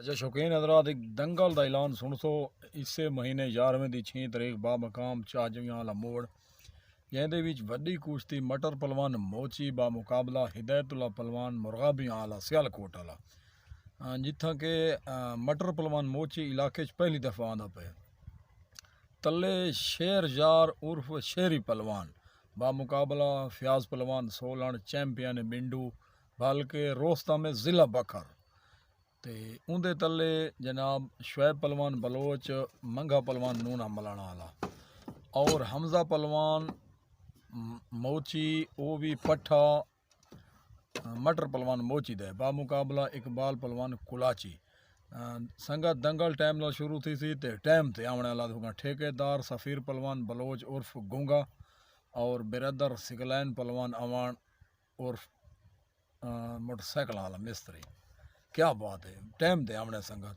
अच्छा शौकीन हजरात, एक दंगल का ऐलान सुन सो। इसे महीने 11वें की 6 तरीक बामकाम चाजियां वाला मोड़ जिंदे विच वड्डी कुश्ती मटर पलवान मोची बा मुकाबला हिदायतुल्ला पलवान मुरगाबियां आला सियालकोट आला। जिथा के मटर पलवान मोची इलाके च पहली दफ़ा आंदा पे। तले शेर जार उर्फ शेरी पलवान बा मुकाबला फयाज पलवान सोलन चैंपियन बिंडू बल्कि रोस्ता में ज़िला बकर। तो उनके तले जनाब शुएब पलवान बलोच मंगा पलवान नूना मलाना आला और हमजा पलवान मोची वो भी पट्ठा मटर पलवान मोची दे बा मुकाबला इकबाल पलवान कुलाची। संगत दंगल टाइम नाल शुरू थी सी ते टाइम ते आने वाला होगा ठेकेदार सफ़ीर पलवान बलोच उर्फ गूंगा और बिरदर सिगलैन पलवान अवान उर्फ मोटरसाइकिल वाला मिस्त्री। क्या बात है, टाइम दे आमने संगत।